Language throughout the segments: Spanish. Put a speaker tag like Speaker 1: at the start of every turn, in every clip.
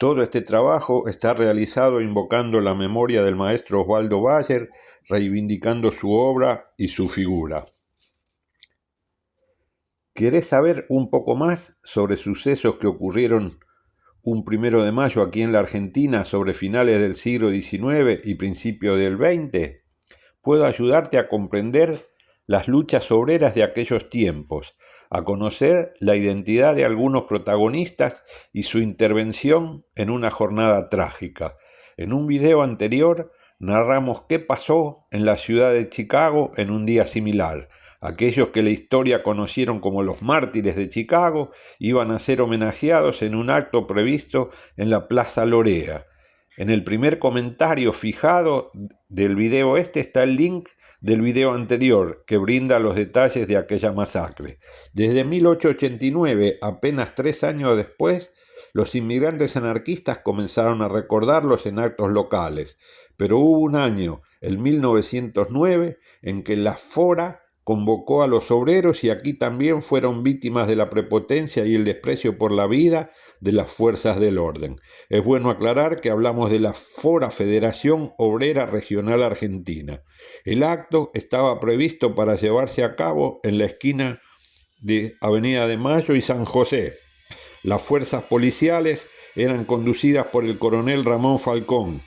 Speaker 1: Todo este trabajo está realizado invocando la memoria del maestro Osvaldo Bayer, reivindicando su obra y su figura. ¿Querés saber un poco más sobre sucesos que ocurrieron un 1 de mayo aquí en la Argentina sobre finales del siglo XIX y principios del XX? Puedo ayudarte a comprender las luchas obreras de aquellos tiempos, a conocer la identidad de algunos protagonistas y su intervención en una jornada trágica. En un video anterior narramos qué pasó en la ciudad de Chicago en un día similar. Aquellos que la historia conocieron como los mártires de Chicago iban a ser homenajeados en un acto previsto en la Plaza Lorea. En el primer comentario fijado del video está el link del video anterior que brinda los detalles de aquella masacre. Desde 1889, apenas 3 años después, los inmigrantes anarquistas comenzaron a recordarlos en actos locales, pero hubo un año, el 1909, en que la FORA convocó a los obreros y aquí también fueron víctimas de la prepotencia y el desprecio por la vida de las fuerzas del orden. Es bueno aclarar que hablamos de la FORA, Federación Obrera Regional Argentina. El acto estaba previsto para llevarse a cabo en la esquina de Avenida de Mayo y San José. Las fuerzas policiales eran conducidas por el coronel Ramón Falcón.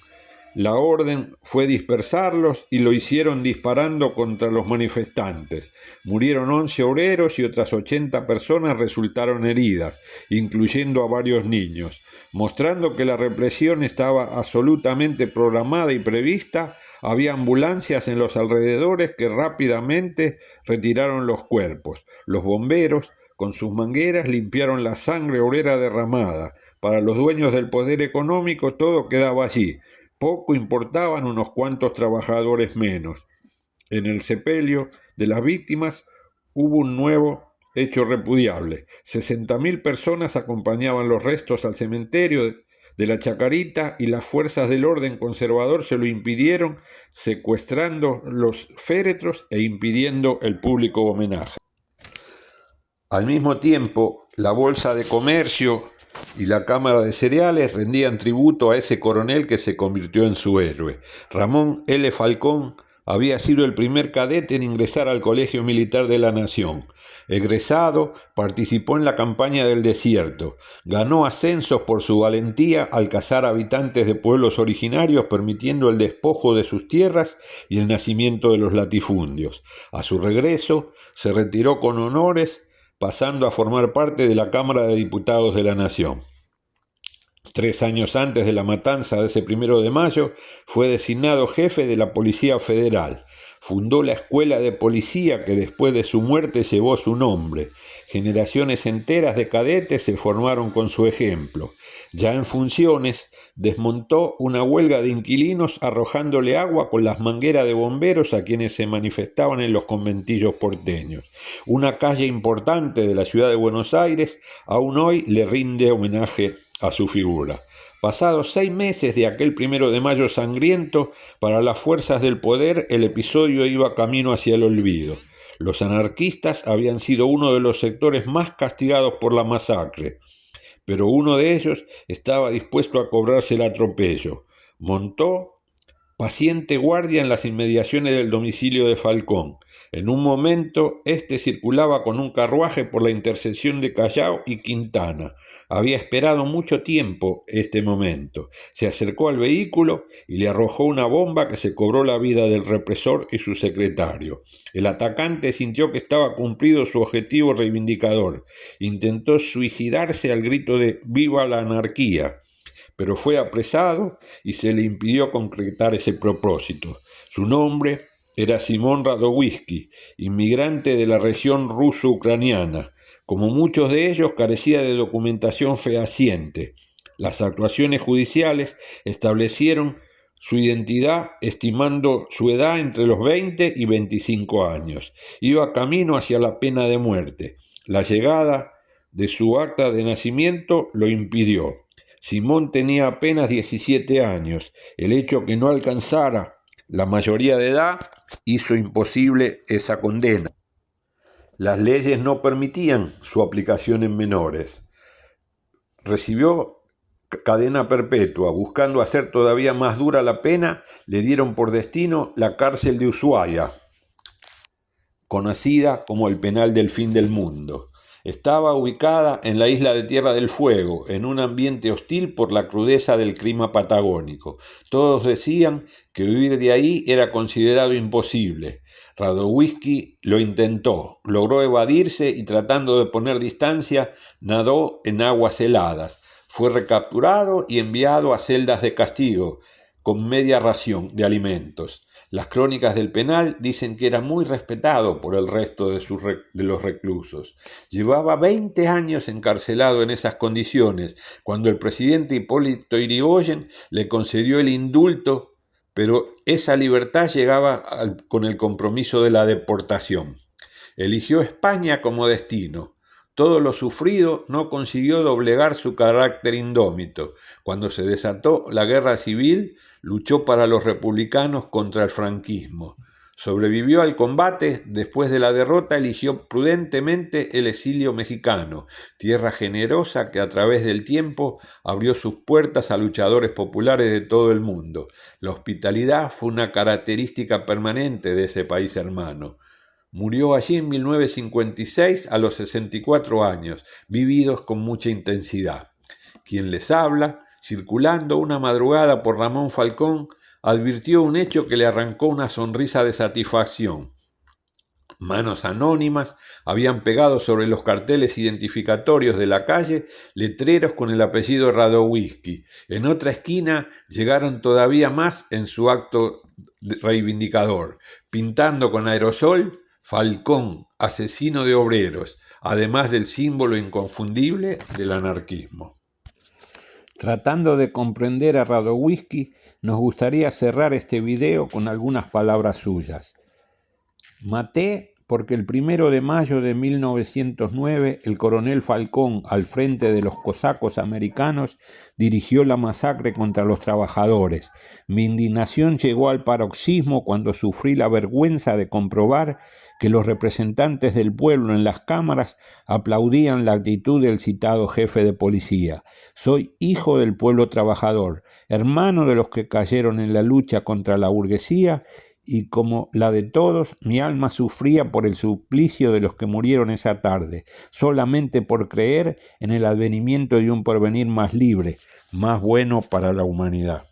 Speaker 1: La orden fue dispersarlos y lo hicieron disparando contra los manifestantes. Murieron 11 obreros y otras 80 personas resultaron heridas, incluyendo a varios niños. Mostrando que la represión estaba absolutamente programada y prevista, había ambulancias en los alrededores que rápidamente retiraron los cuerpos. Los bomberos, con sus mangueras, limpiaron la sangre obrera derramada. Para los dueños del poder económico todo quedaba allí. Poco importaban unos cuantos trabajadores menos. En el sepelio de las víctimas hubo un nuevo hecho repudiable. 60.000 personas acompañaban los restos al cementerio de la Chacarita y las fuerzas del orden conservador se lo impidieron, secuestrando los féretros e impidiendo el público homenaje. Al mismo tiempo, la Bolsa de Comercio y la Cámara de Cereales rendían tributo a ese coronel que se convirtió en su héroe. Ramón L. Falcón había sido el primer cadete en ingresar al Colegio Militar de la Nación. Egresado, participó en la campaña del desierto. Ganó ascensos por su valentía al cazar habitantes de pueblos originarios, permitiendo el despojo de sus tierras y el nacimiento de los latifundios. A su regreso, se retiró con honores, pasando a formar parte de la Cámara de Diputados de la Nación. 3 años antes de la matanza de ese 1 de mayo, fue designado jefe de la Policía Federal. Fundó la Escuela de Policía que después de su muerte llevó su nombre. Generaciones enteras de cadetes se formaron con su ejemplo. Ya en funciones, desmontó una huelga de inquilinos arrojándole agua con las mangueras de bomberos a quienes se manifestaban en los conventillos porteños. Una calle importante de la ciudad de Buenos Aires aún hoy le rinde homenaje a su figura. Pasados 6 meses de aquel 1 de mayo sangriento, para las fuerzas del poder el episodio iba camino hacia el olvido. Los anarquistas habían sido uno de los sectores más castigados por la masacre, pero uno de ellos estaba dispuesto a cobrarse el atropello. Montó paciente guardia en las inmediaciones del domicilio de Falcón. En un momento, este circulaba con un carruaje por la intersección de Callao y Quintana. Había esperado mucho tiempo este momento. Se acercó al vehículo y le arrojó una bomba que se cobró la vida del represor y su secretario. El atacante sintió que estaba cumplido su objetivo reivindicador. Intentó suicidarse al grito de «¡Viva la anarquía!», pero fue apresado y se le impidió concretar ese propósito. Su nombre era Simón Radowisky, inmigrante de la región ruso-ucraniana. Como muchos de ellos, carecía de documentación fehaciente. Las actuaciones judiciales establecieron su identidad estimando su edad entre los 20 y 25 años. Iba camino hacia la pena de muerte. La llegada de su acta de nacimiento lo impidió. Simón tenía apenas 17 años. El hecho que no alcanzara la mayoría de edad hizo imposible esa condena. Las leyes no permitían su aplicación en menores. Recibió cadena perpetua. Buscando hacer todavía más dura la pena, le dieron por destino la cárcel de Ushuaia, conocida como el penal del fin del mundo. Estaba ubicada en la isla de Tierra del Fuego, en un ambiente hostil por la crudeza del clima patagónico. Todos decían que huir de ahí era considerado imposible. Radowisky lo intentó, logró evadirse y tratando de poner distancia, nadó en aguas heladas. Fue recapturado y enviado a celdas de castigo, con media ración de alimentos. Las crónicas del penal dicen que era muy respetado por el resto de los reclusos. Llevaba 20 años encarcelado en esas condiciones, cuando el presidente Hipólito Yrigoyen le concedió el indulto, pero esa libertad llegaba con el compromiso de la deportación. Eligió España como destino. Todo lo sufrido no consiguió doblegar su carácter indómito. Cuando se desató la guerra civil, luchó para los republicanos contra el franquismo. Sobrevivió al combate. Después de la derrota eligió prudentemente el exilio mexicano, tierra generosa que a través del tiempo abrió sus puertas a luchadores populares de todo el mundo. La hospitalidad fue una característica permanente de ese país hermano. Murió allí en 1956 a los 64 años, vividos con mucha intensidad. Quien les habla, circulando una madrugada por Ramón Falcón, advirtió un hecho que le arrancó una sonrisa de satisfacción. Manos anónimas habían pegado sobre los carteles identificatorios de la calle letreros con el apellido Radowisky. En otra esquina llegaron todavía más en su acto reivindicador, pintando con aerosol Falcón, asesino de obreros, además del símbolo inconfundible del anarquismo. Tratando de comprender a Radowisky, nos gustaría cerrar este video con algunas palabras suyas. Maté porque el 1 de mayo de 1909 el coronel Falcón, al frente de los cosacos americanos, dirigió la masacre contra los trabajadores. Mi indignación llegó al paroxismo cuando sufrí la vergüenza de comprobar que los representantes del pueblo en las cámaras aplaudían la actitud del citado jefe de policía. Soy hijo del pueblo trabajador, hermano de los que cayeron en la lucha contra la burguesía, y como la de todos, mi alma sufría por el suplicio de los que murieron esa tarde, solamente por creer en el advenimiento de un porvenir más libre, más bueno para la humanidad.